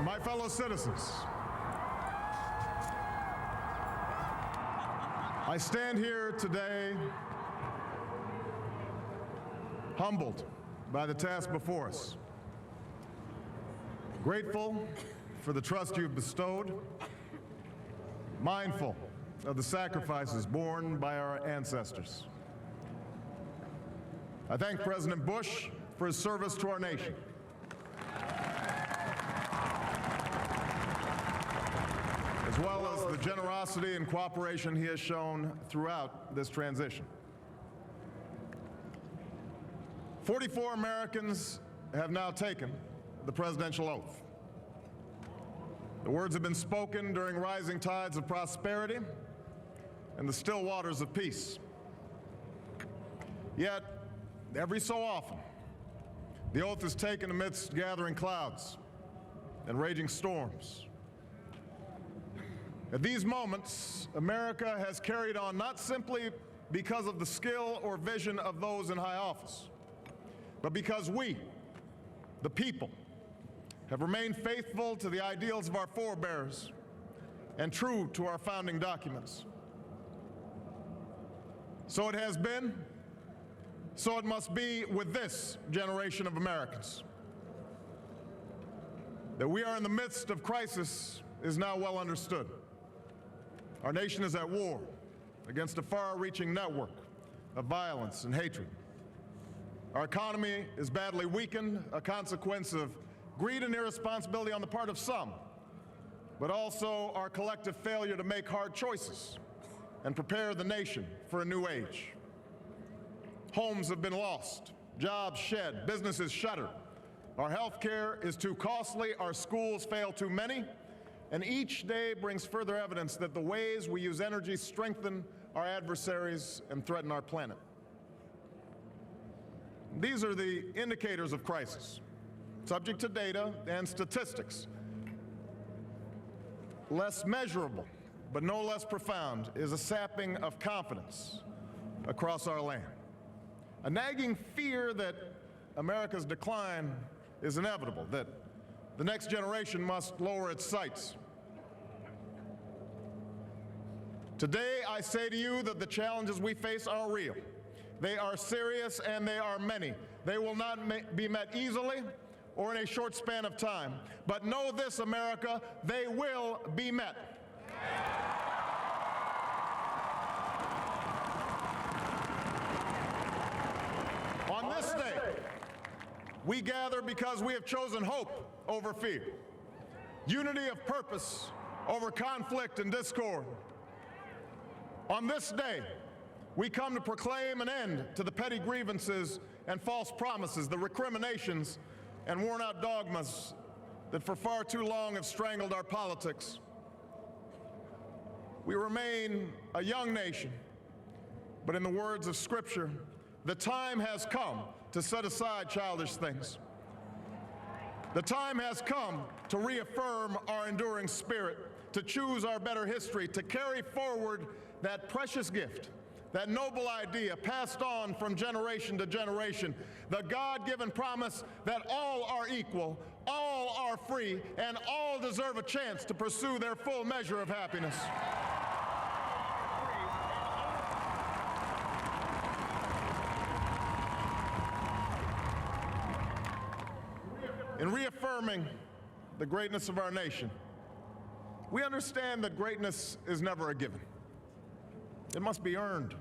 My fellow citizens, I stand here today humbled by the task before us, grateful for the trust you've bestowed, mindful of the sacrifices borne by our ancestors. I thank President Bush for his service to our nation. As well as the generosity and cooperation he has shown throughout this transition. 44 Americans have now taken the presidential oath. The words have been spoken during rising tides of prosperity and the still waters of peace. Yet, every so often, the oath is taken amidst gathering clouds and raging storms. At these moments, America has carried on not simply because of the skill or vision of those in high office, but because we, the people, have remained faithful to the ideals of our forebears and true to our founding documents. So it has been, so it must be with this generation of Americans. That we are in the midst of crisis is now well understood. Our nation is at war against a far-reaching network of violence and hatred. Our economy is badly weakened, a consequence of greed and irresponsibility on the part of some, but also our collective failure to make hard choices and prepare the nation for a new age. Homes have been lost, jobs shed, businesses shuttered. Our health care is too costly, our schools fail too many, and each day brings further evidence that the ways we use energy strengthen our adversaries and threaten our planet. These are the indicators of crisis, subject to data and statistics. Less measurable, but no less profound, is a sapping of confidence across our land. A nagging fear that America's decline is inevitable, that the next generation must lower its sights. Today, I say to you that the challenges we face are real. They are serious and they are many. They will not be met easily or in a short span of time. But know this, America, they will be met. On this day, we gather because we have chosen hope over fear, unity of purpose over conflict and discord. On this day, we come to proclaim an end to the petty grievances and false promises, the recriminations and worn-out dogmas that for far too long have strangled our politics. We remain a young nation, but in the words of Scripture, the time has come to set aside childish things. The time has come to reaffirm our enduring spirit, to choose our better history, to carry forward that precious gift, that noble idea passed on from generation to generation, the God-given promise that all are equal, all are free, and all deserve a chance to pursue their full measure of happiness. In reaffirming the greatness of our nation, we understand that greatness is never a given. It must be earned.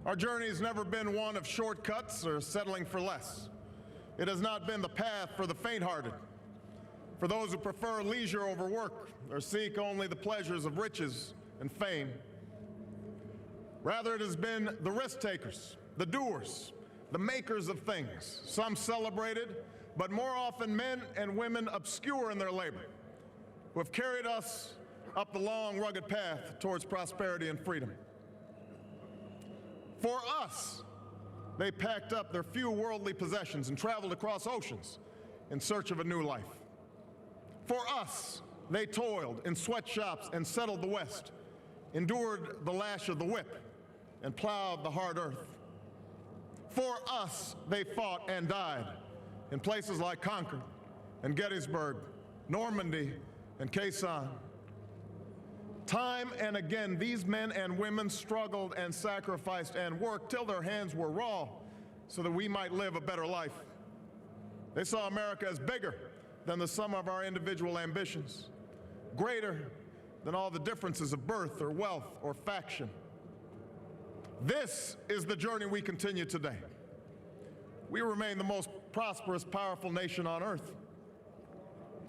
Our journey has never been one of shortcuts or settling for less. It has not been the path for the faint-hearted, for those who prefer leisure over work or seek only the pleasures of riches and fame. Rather, it has been the risk-takers, the doers, the makers of things, some celebrated, but more often men and women obscure in their labor, who have carried us up the long, rugged path towards prosperity and freedom. For us, they packed up their few worldly possessions and traveled across oceans in search of a new life. For us, they toiled in sweatshops and settled the West, endured the lash of the whip, and plowed the hard earth. For us, they fought and died in places like Concord and Gettysburg Normandy, and Khe Sanh. Time and again, these men and women struggled and sacrificed and worked till their hands were raw so that we might live a better life. They saw America as bigger than the sum of our individual ambitions, greater than all the differences of birth or wealth or faction. This is the journey we continue today. We remain the most prosperous, powerful nation on earth.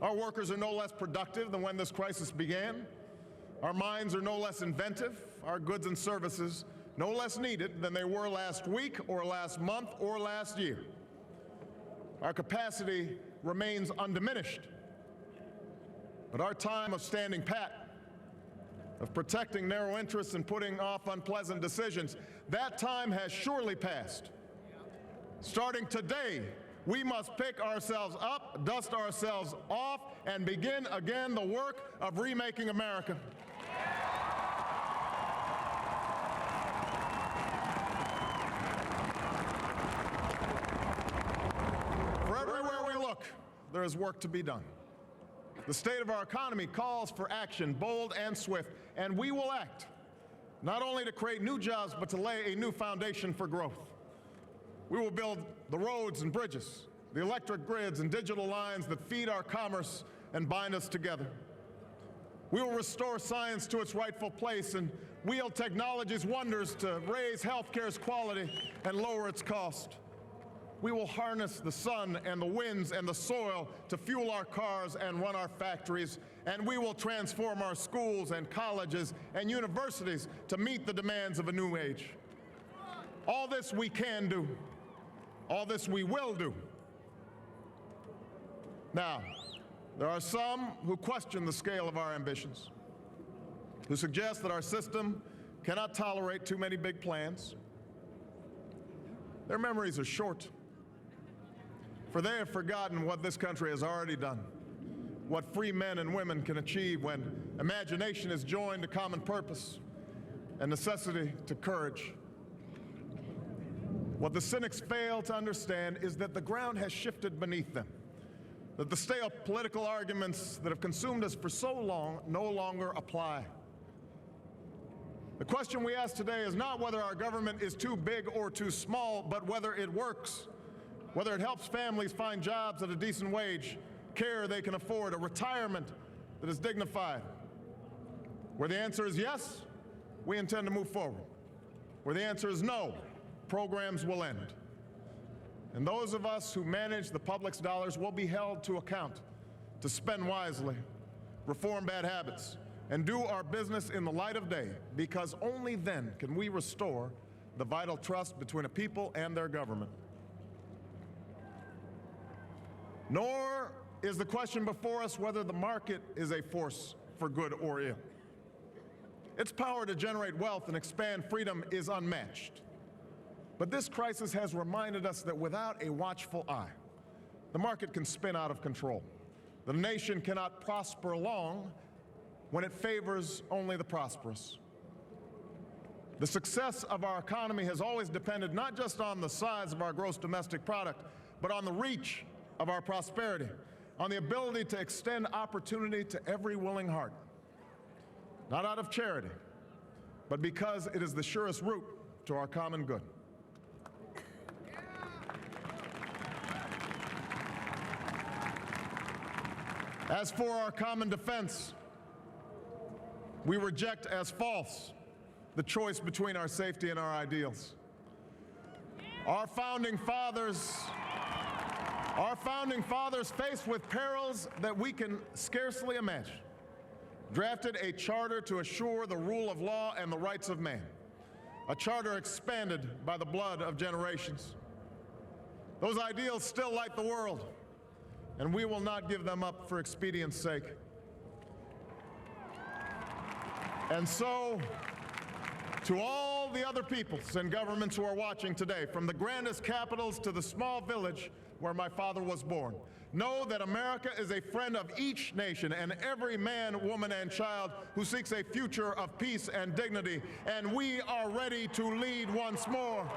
Our workers are no less productive than when this crisis began. Our minds are no less inventive, our goods and services no less needed than they were last week or last month or last year. Our capacity remains undiminished. But our time of standing pat, of protecting narrow interests and putting off unpleasant decisions, that time has surely passed. Starting today, we must pick ourselves up, dust ourselves off, and begin again the work of remaking America. For everywhere we look, there is work to be done. The state of our economy calls for action, bold and swift, and we will act, not only to create new jobs, but to lay a new foundation for growth. We will build the roads and bridges, the electric grids and digital lines that feed our commerce and bind us together. We will restore science to its rightful place and wield technology's wonders to raise healthcare's quality and lower its cost. We will harness the sun and the winds and the soil to fuel our cars and run our factories, and we will transform our schools and colleges and universities to meet the demands of a new age. All this we can do. All this we will do. Now, there are some who question the scale of our ambitions, who suggest that our system cannot tolerate too many big plans. Their memories are short, for they have forgotten what this country has already done, what free men and women can achieve when imagination is joined to common purpose and necessity to courage. What the cynics fail to understand is that the ground has shifted beneath them, that the stale political arguments that have consumed us for so long no longer apply. The question we ask today is not whether our government is too big or too small, but whether it works, whether it helps families find jobs at a decent wage, care they can afford, a retirement that is dignified. Where the answer is yes, we intend to move forward. Where the answer is no, programs will end. And those of us who manage the public's dollars will be held to account to spend wisely, reform bad habits, and do our business in the light of day, because only then can we restore the vital trust between a people and their government. Nor is the question before us whether the market is a force for good or ill. Its power to generate wealth and expand freedom is unmatched. But this crisis has reminded us that without a watchful eye, the market can spin out of control. The nation cannot prosper long when it favors only the prosperous. The success of our economy has always depended not just on the size of our gross domestic product, but on the reach of our prosperity, on the ability to extend opportunity to every willing heart, not out of charity, but because it is the surest route to our common good. As for our common defense, we reject as false the choice between our safety and our ideals. Our founding fathers, faced with perils that we can scarcely imagine, drafted a charter to assure the rule of law and the rights of man, a charter expanded by the blood of generations. Those ideals still light the world, and we will not give them up for expedience sake. And so, to all the other peoples and governments who are watching today, from the grandest capitals to the small village where my father was born, know that America is a friend of each nation and every man, woman, and child who seeks a future of peace and dignity, and we are ready to lead once more.